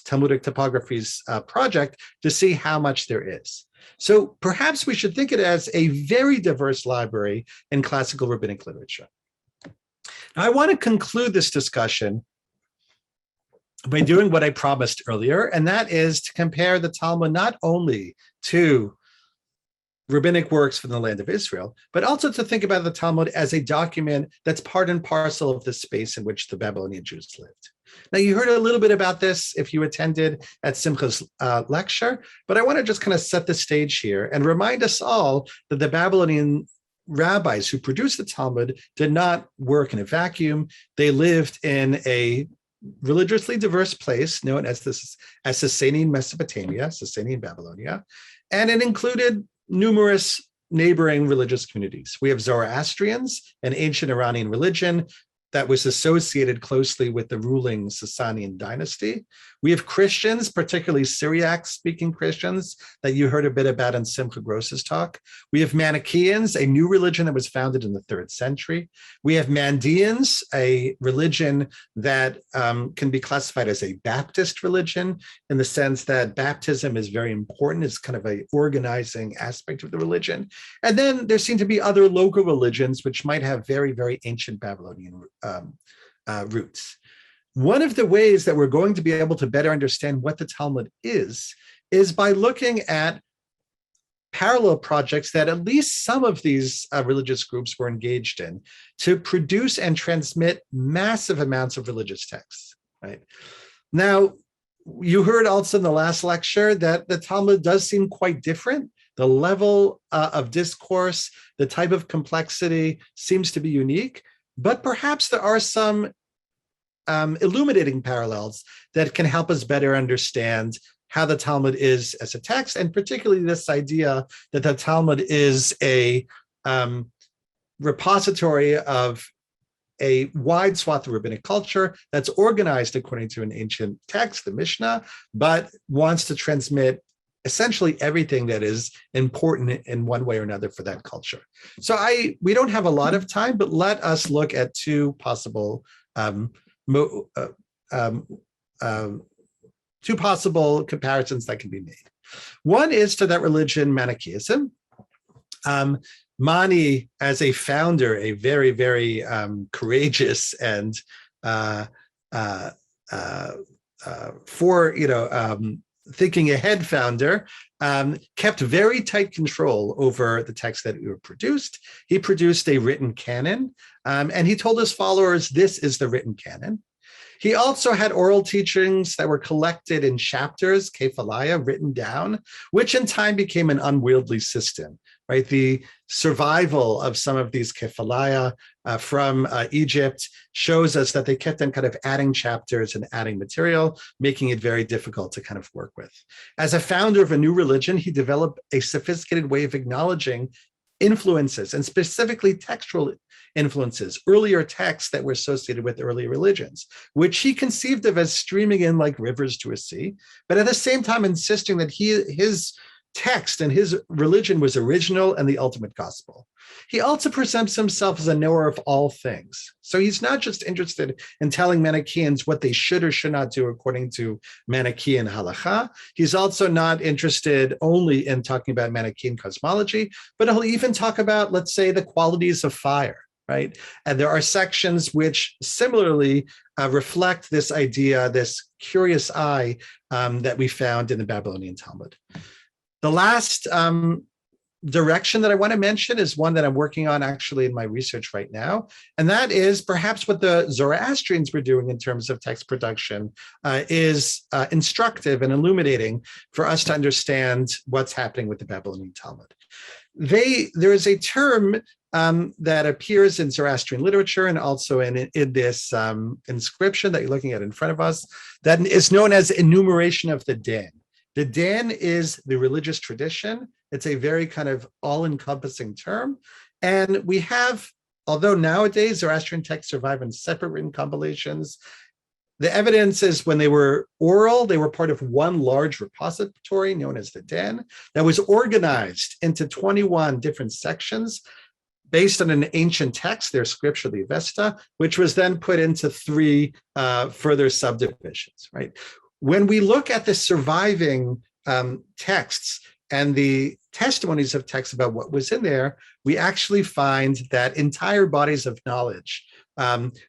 Talmudic Topographies project to see how much there is. So perhaps we should think of it as a very diverse library in classical rabbinic literature. Now, I want to conclude this discussion by doing what I promised earlier, and that is to compare the Talmud not only to rabbinic works from the land of Israel, but also to think about the Talmud as a document that's part and parcel of the space in which the Babylonian Jews lived. Now, you heard a little bit about this if you attended at Simcha's lecture, but I want to just kind of set the stage here and remind us all that the Babylonian rabbis who produced the Talmud did not work in a vacuum. They lived in a religiously diverse place known as Sasanian Mesopotamia, Sasanian Babylonia, and it included numerous neighboring religious communities. We have Zoroastrians, an ancient Iranian religion that was associated closely with the ruling Sasanian dynasty. We have Christians, particularly Syriac-speaking Christians, that you heard a bit about in Simcha Gross's talk. We have Manichaeans, a new religion that was founded in the 3rd century. We have Mandeans, a religion that can be classified as a Baptist religion in the sense that baptism is very important. It's kind of an organizing aspect of the religion. And then there seem to be other local religions which might have very, very ancient Babylonian roots. One of the ways that we're going to be able to better understand what the Talmud is by looking at parallel projects that at least some of these religious groups were engaged in to produce and transmit massive amounts of religious texts, right? Now, you heard also in the last lecture that the Talmud does seem quite different. The level of discourse, the type of complexity seems to be unique. But perhaps there are some illuminating parallels that can help us better understand how the Talmud is as a text, and particularly this idea that the Talmud is a repository of a wide swath of rabbinic culture that's organized according to an ancient text, the Mishnah, but wants to transmit essentially everything that is important in one way or another for that culture. So we don't have a lot of time, but let us look at two possible comparisons that can be made. One is to that religion, Manichaeism. Mani, as a founder, a very, very courageous and thinking ahead founder, kept very tight control over the texts that were produced. He produced a written canon, and he told his followers, this is the written canon. He also had oral teachings that were collected in chapters, kephalaya, written down, which in time became an unwieldy system, right? The survival of some of these kephalaya from Egypt shows us that they kept on kind of adding chapters and adding material, making it very difficult to kind of work with. As a founder of a new religion, he developed a sophisticated way of acknowledging influences, and specifically textual influences, earlier texts that were associated with early religions, which he conceived of as streaming in like rivers to a sea, but at the same time insisting that his text and his religion was original and the ultimate gospel. He also presents himself as a knower of all things. So he's not just interested in telling Manichaeans what they should or should not do according to Manichaean halacha. He's also not interested only in talking about Manichaean cosmology, but he'll even talk about, let's say, the qualities of fire, right? And there are sections which similarly reflect this idea, this curious eye that we found in the Babylonian Talmud. The last direction that I want to mention is one that I'm working on actually in my research right now, and that is perhaps what the Zoroastrians were doing in terms of text production is instructive and illuminating for us to understand what's happening with the Babylonian Talmud. There is a term that appears in Zoroastrian literature and also in this inscription that you're looking at in front of us that is known as enumeration of the din. The din is the religious tradition. It's a very kind of all-encompassing term. And we have, although nowadays Zoroastrian texts survive in separate written compilations, the evidence is when they were oral, they were part of one large repository known as the din that was organized into 21 different sections based on an ancient text, their scripture, the Avesta, which was then put into 3 further subdivisions, right? When we look at the surviving texts and the testimonies of texts about what was in there, we actually find that entire bodies of knowledge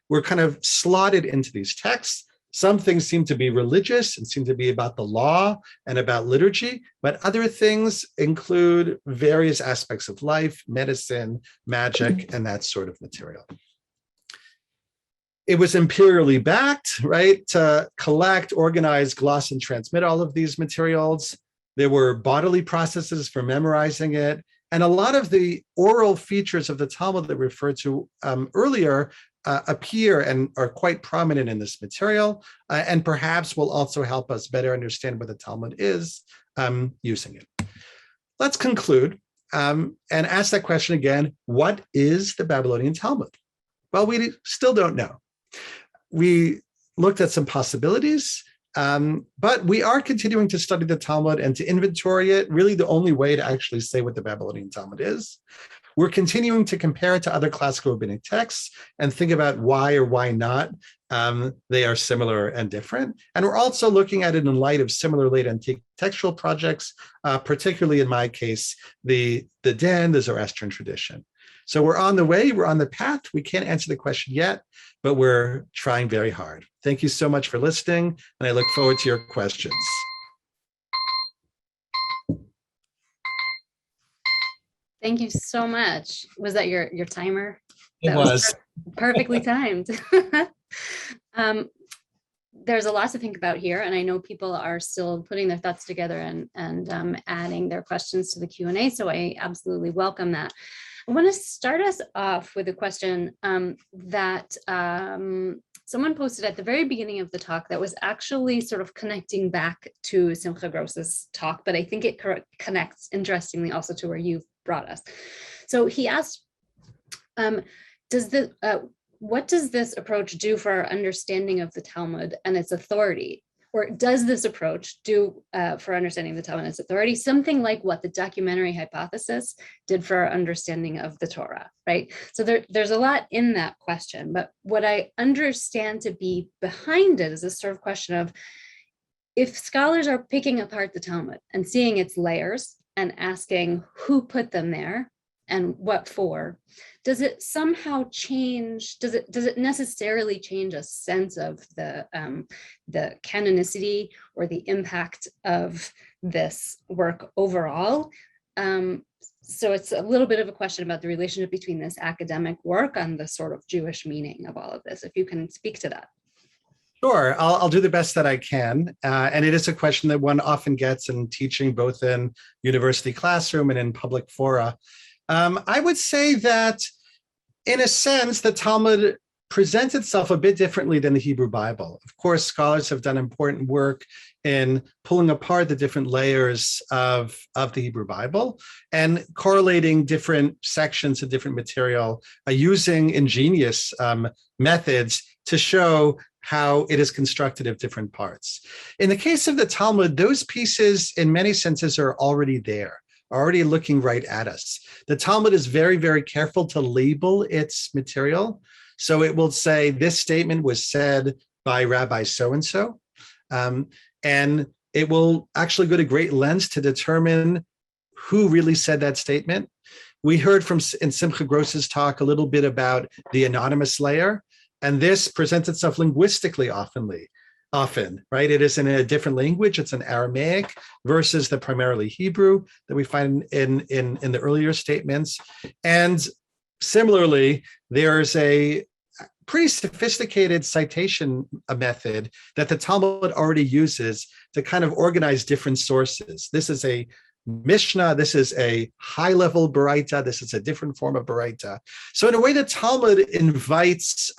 were kind of slotted into these texts. Some things seem to be religious and seem to be about the law and about liturgy, but other things include various aspects of life, medicine, magic, and that sort of material. It was imperially backed, right, to collect, organize, gloss, and transmit all of these materials. There were bodily processes for memorizing it. And a lot of the oral features of the Talmud that we referred to earlier appear and are quite prominent in this material, and perhaps will also help us better understand what the Talmud is using it. Let's conclude and ask that question again. What is the Babylonian Talmud? Well, we still don't know. We looked at some possibilities, but we are continuing to study the Talmud and to inventory it, really the only way to actually say what the Babylonian Talmud is. We're continuing to compare it to other classical rabbinic texts and think about why or why not they are similar and different. And we're also looking at it in light of similar late antique textual projects, particularly in my case, the din, the Zoroastrian tradition. So we're on the way, we're on the path. We can't answer the question yet, but we're trying very hard. Thank you so much for listening, and I look forward to your questions. Thank you so much. Was that your timer? It was. Perfectly timed. There's a lot to think about here, and I know people are still putting their thoughts together and adding their questions to the Q&A, so I absolutely welcome that. I want to start us off with a question that someone posted at the very beginning of the talk that was actually sort of connecting back to Simcha Gross's talk, but I think it connects interestingly also to where you've brought us. So he asked, what does this approach do for our understanding of the Talmud and its authority? Or does this approach do for understanding the Talmud and its authority something like what the documentary hypothesis did for our understanding of the Torah, right? So there's a lot in that question, but what I understand to be behind it is this sort of question of, if scholars are picking apart the Talmud and seeing its layers and asking who put them there and what for, does it somehow change, does it necessarily change a sense of the canonicity or the impact of this work overall? So it's a little bit of a question about the relationship between this academic work and the sort of Jewish meaning of all of this, if you can speak to that. Sure, I'll do the best that I can. And it is a question that one often gets in teaching, both in university classroom and in public fora. I would say that, in a sense, the Talmud presents itself a bit differently than the Hebrew Bible. Of course, scholars have done important work in pulling apart the different layers of the Hebrew Bible and correlating different sections of different material using ingenious methods to show how it is constructed of different parts. In the case of the Talmud, those pieces, in many senses, are already there, already looking right at us. The Talmud is very, very careful to label its material. So it will say, this statement was said by Rabbi so-and-so. And it will actually go to great lengths to determine who really said that statement. We heard in Simcha Gross's talk a little bit about the anonymous layer, and this presents itself linguistically often, right? It is in a different language. It's in Aramaic versus the primarily Hebrew that we find in the earlier statements. And similarly, there's a pretty sophisticated citation method that the Talmud already uses to kind of organize different sources. This is a Mishnah. This is a high-level baraita. This is a different form of baraita. So in a way, the Talmud invites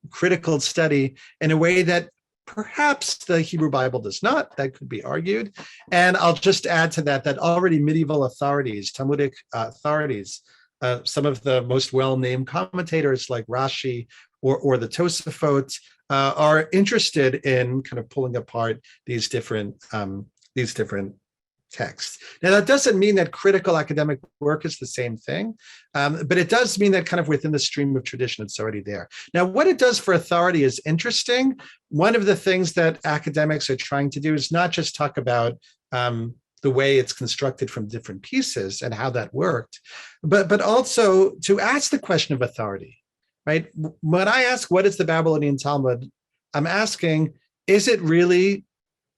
critical study in a way that perhaps the Hebrew Bible does not. That could be argued. And I'll just add to that already medieval authorities, Talmudic authorities, some of the most well-named commentators like Rashi or the Tosafot are interested in kind of pulling apart these different texts. Now, that doesn't mean that critical academic work is the same thing, but it does mean that kind of within the stream of tradition, it's already there. Now, what it does for authority is interesting. One of the things that academics are trying to do is not just talk about the way it's constructed from different pieces and how that worked, but also to ask the question of authority, right? When I ask, what is the Babylonian Talmud? I'm asking, is it really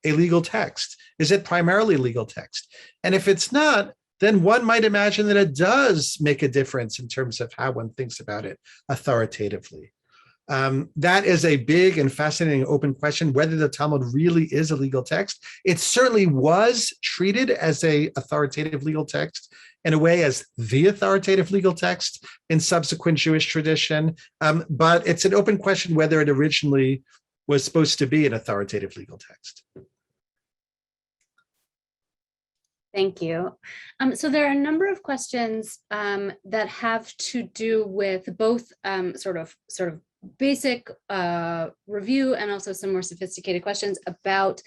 a legal text? Is it primarily legal text? And if it's not, then one might imagine that it does make a difference in terms of how one thinks about it authoritatively. That is a big and fascinating open question, whether the Talmud really is a legal text. It certainly was treated as an authoritative legal text, in a way as the authoritative legal text in subsequent Jewish tradition. But it's an open question whether it originally was supposed to be an authoritative legal text. Thank you. So there are a number of questions that have to do with both sort of basic review and also some more sophisticated questions about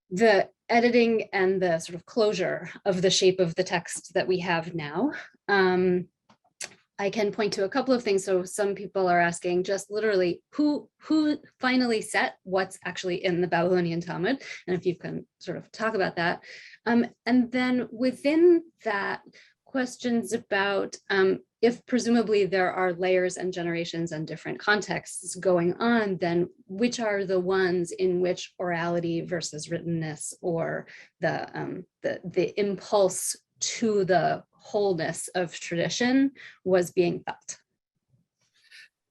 the editing and the sort of closure of the shape of the text that we have now. I can point to a couple of things. So some people are asking just literally who finally set what's actually in the Babylonian Talmud, and if you can sort of talk about that. And then within that, questions about if presumably there are layers and generations and different contexts going on, then which are the ones in which orality versus writtenness or the impulse to the wholeness of tradition was being felt?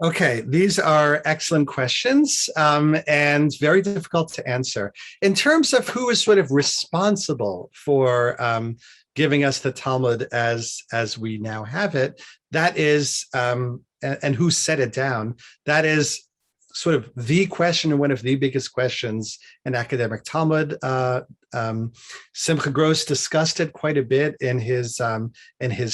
Okay, these are excellent questions and very difficult to answer. In terms of who is sort of responsible for giving us the Talmud as we now have it, that is, and who set it down, that is sort of the question and one of the biggest questions in academic Talmud. Simcha Gross discussed it quite a bit in his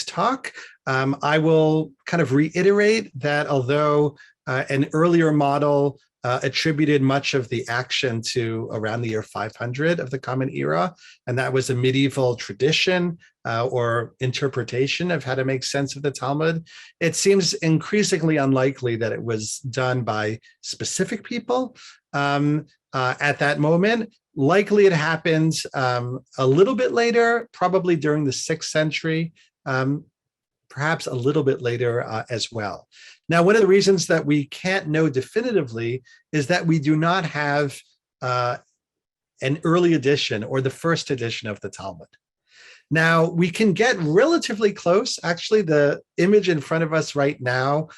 talk. I will kind of reiterate that although an earlier model attributed much of the action to around the year 500 of the Common Era, and that was a medieval tradition or interpretation of how to make sense of the Talmud, it seems increasingly unlikely that it was done by specific people at that moment. Likely it happened a little bit later, probably during the 6th century, perhaps a little bit later as well. Now, one of the reasons that we can't know definitively is that we do not have an early edition or the first edition of the Talmud. Now, we can get relatively close. Actually, the image in front of us right now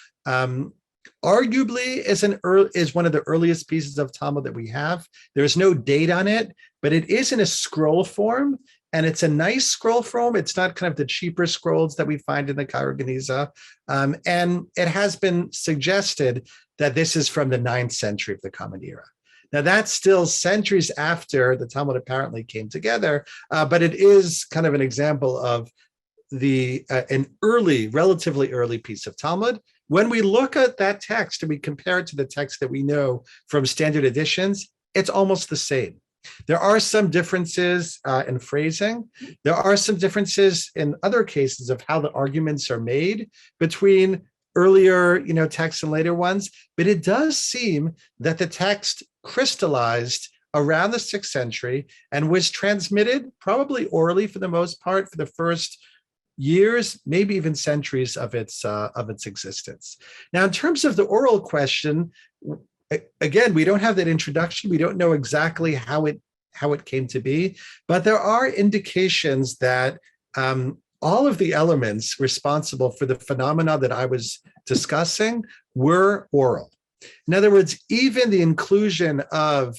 arguably is one of the earliest pieces of Talmud that we have. There's no date on it, but it is in a scroll form. And it's a nice scroll form. It's not kind of the cheaper scrolls that we find in the Cairo Geniza. And it has been suggested that this is from the 9th century of the Common Era. Now, that's still centuries after the Talmud apparently came together, but it is kind of an example of an relatively early piece of Talmud. When we look at that text and we compare it to the text that we know from standard editions, it's almost the same. There are some differences in phrasing. There are some differences in other cases of how the arguments are made between earlier, texts and later ones. But it does seem that the text crystallized around the 6th century and was transmitted probably orally for the most part for the first years, maybe even centuries of its existence. Now, in terms of the oral question, again, we don't have that introduction. We don't know exactly how it came to be, but there are indications that all of the elements responsible for the phenomena that I was discussing were oral. In other words, even the inclusion of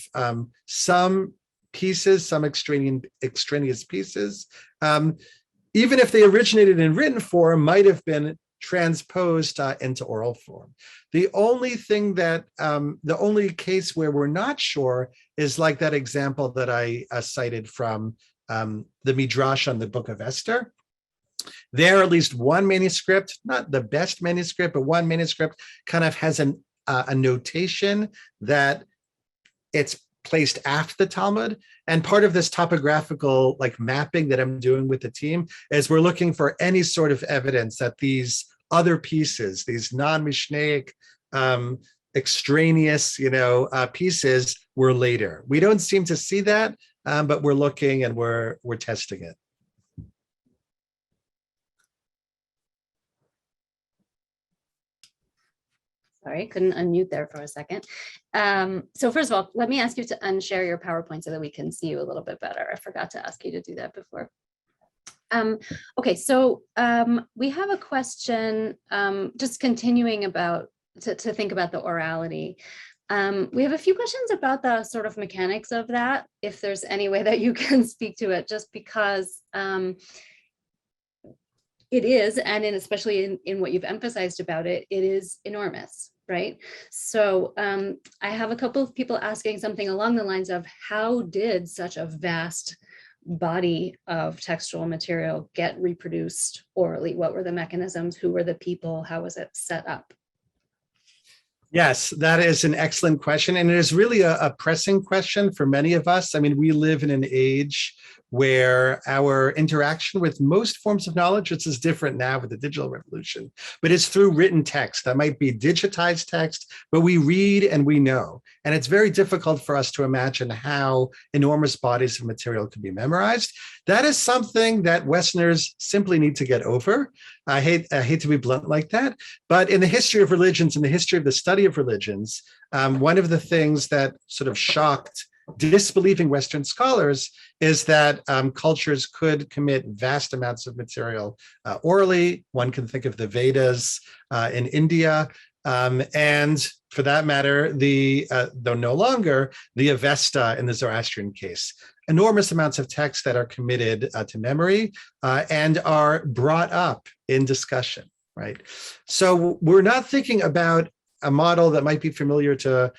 some pieces, some extraneous pieces, even if they originated in written form, might have been transposed into oral form. The only thing that, the only case where we're not sure is like that example that I cited from the Midrash on the Book of Esther. There, at least one manuscript, not the best manuscript, but one manuscript kind of has a notation that it's placed after the Talmud. And part of this topographical like mapping that I'm doing with the team is we're looking for any sort of evidence that these other pieces, these non-Mishnaic, extraneous, pieces were later. We don't seem to see that, but we're looking and we're testing it. Sorry, couldn't unmute there for a second. So first of all, let me ask you to unshare your PowerPoint so that we can see you a little bit better. I forgot to ask you to do that before. Okay, so we have a question, just continuing about, to think about the orality. We have a few questions about the sort of mechanics of that, if there's any way that you can speak to it, just because it is, and especially in what you've emphasized about it, it is enormous, right? So I have a couple of people asking something along the lines of, how did such a vast body of textual material get reproduced orally? What were the mechanisms? Who were the people? How was it set up? Yes, that is an excellent question. And it is really a pressing question for many of us. I mean, we live in an age where our interaction with most forms of knowledge, which is different now with the digital revolution, but it's through written text. That might be digitized text, but we read and we know. And it's very difficult for us to imagine how enormous bodies of material can be memorized. That is something that Westerners simply need to get over. I hate to be blunt like that, but in the history of religions, in the history of the study of religions, one of the things that sort of shocked disbelieving Western scholars is that cultures could commit vast amounts of material orally. One can think of the Vedas in India, and for that matter, though no longer, the Avesta in the Zoroastrian case. Enormous amounts of text that are committed to memory and are brought up in discussion, right? So we're not thinking about a model that might be familiar to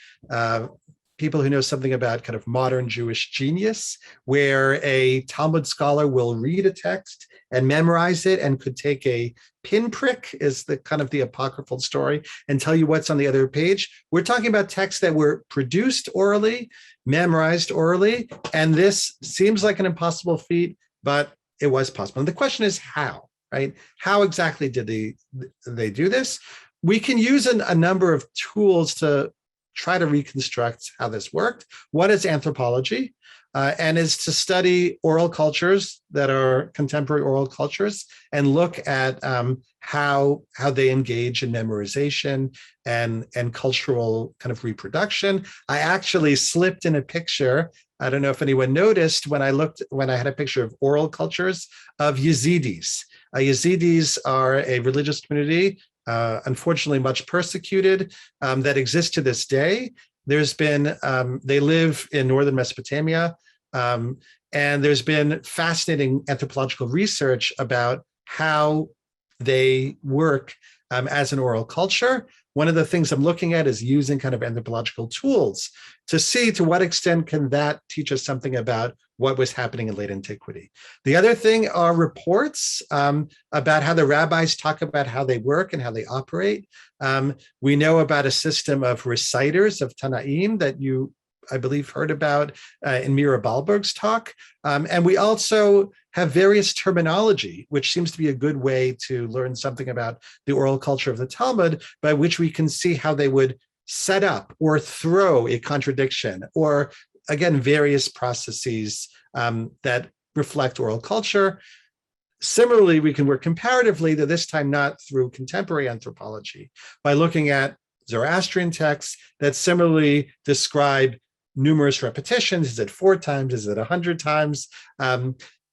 people who know something about kind of modern Jewish genius, where a Talmud scholar will read a text and memorize it and could take a pinprick, is the kind of the apocryphal story, and tell you what's on the other page. We're talking about texts that were produced orally, memorized orally, and this seems like an impossible feat, but it was possible. And the question is how, right? How exactly did they do this? We can use a number of tools to try to reconstruct how this worked. One is anthropology, and is to study oral cultures that are contemporary oral cultures and look at how they engage in memorization and cultural kind of reproduction. I actually slipped in a picture. I don't know if anyone noticed when I had a picture of oral cultures of Yazidis. Yazidis are a religious community, unfortunately much persecuted, that exists to this day. There's been, they live in northern Mesopotamia, and there's been fascinating anthropological research about how they work as an oral culture. One of the things I'm looking at is using kind of anthropological tools to see to what extent can that teach us something about what was happening in late antiquity. The other thing are reports about how the rabbis talk about how they work and how they operate. We know about a system of reciters of Tanaim that you, I believe, heard about in Mira Balberg's talk. And we also have various terminology, which seems to be a good way to learn something about the oral culture of the Talmud, by which we can see how they would set up or throw a contradiction, or again, various processes that reflect oral culture. Similarly, we can work comparatively, to this time not through contemporary anthropology, by looking at Zoroastrian texts that similarly describe numerous repetitions. Is it 4 times? Is it 100 times?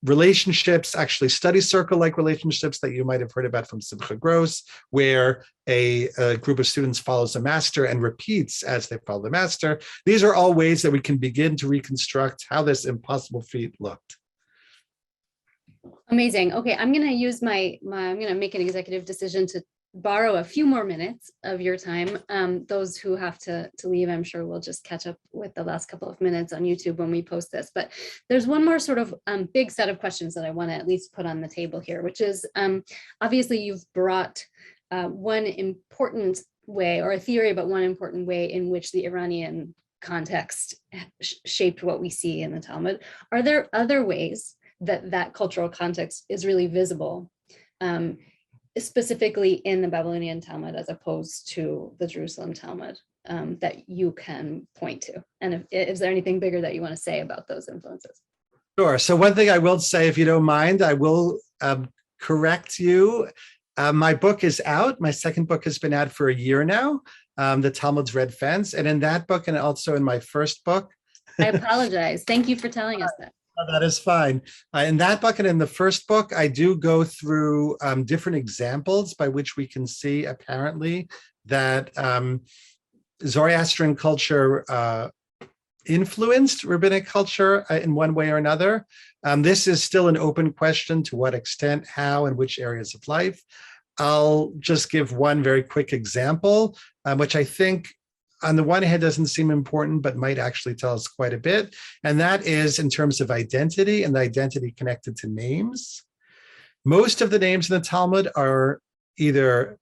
relationships, actually study circle-like relationships that you might have heard about from Simcha Gross, where a group of students follows a master and repeats as they follow the master. These are all ways that we can begin to reconstruct how this impossible feat looked. Amazing. Okay, I'm going to use I'm going to make an executive decision to borrow a few more minutes of your time. Those who have to leave, I'm sure we'll just catch up with the last couple of minutes on YouTube when we post this. But there's one more sort of big set of questions that I want to at least put on the table here, which is obviously you've brought one important way, or a theory about one important way in which the Iranian context shaped what we see in the Talmud. Are there other ways that cultural context is really visible, specifically in the Babylonian Talmud as opposed to the Jerusalem Talmud, that you can point to? And is there anything bigger that you want to say about those influences? Sure. So one thing I will say, if you don't mind, I will correct you. My book is out. My second book has been out for a year now, The Talmud's Red Fence. And in that book, and also in my first book. I apologize. Thank you for telling us that. That is fine. In that book and in the first book, I do go through different examples by which we can see apparently that Zoroastrian culture influenced rabbinic culture in one way or another. This is still an open question: to what extent, how, and which areas of life. I'll just give one very quick example, which I think on the one hand doesn't seem important, but might actually tell us quite a bit. And that is in terms of identity and the identity connected to names. Most of the names in the Talmud are either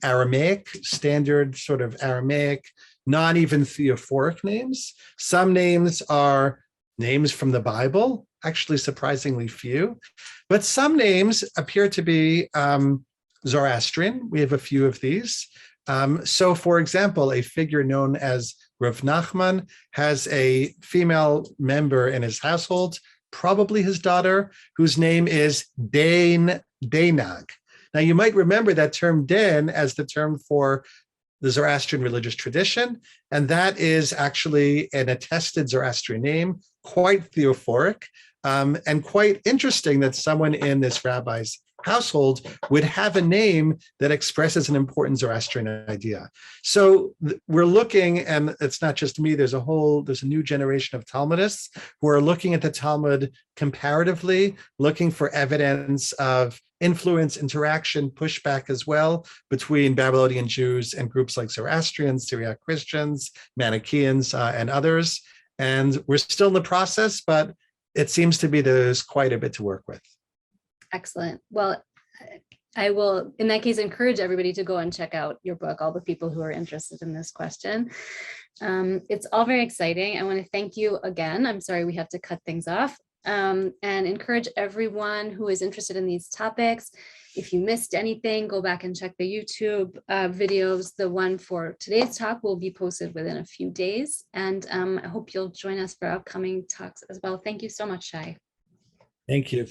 Aramaic, standard sort of Aramaic, not even theophoric names. Some names are names from the Bible, actually surprisingly few, but some names appear to be Zoroastrian. We have a few of these. So, for example, a figure known as Rav Nachman has a female member in his household, probably his daughter, whose name is Denag. Now, you might remember that term Den as the term for the Zoroastrian religious tradition, and that is actually an attested Zoroastrian name, quite theophoric, and quite interesting that someone in this rabbi's household would have a name that expresses an important Zoroastrian idea. So we're looking, and it's not just me, there's a new generation of Talmudists who are looking at the Talmud comparatively, looking for evidence of influence, interaction, pushback as well between Babylonian Jews and groups like Zoroastrians, Syriac Christians, Manichaeans, and others. And we're still in the process, but it seems to be there's quite a bit to work with. Excellent. Well, I will, in that case, encourage everybody to go and check out your book, all the people who are interested in this question. It's all very exciting. I want to thank you again. I'm sorry we have to cut things off, and encourage everyone who is interested in these topics. If you missed anything, go back and check the YouTube videos. The one for today's talk will be posted within a few days. And I hope you'll join us for upcoming talks as well. Thank you so much, Shai. Thank you.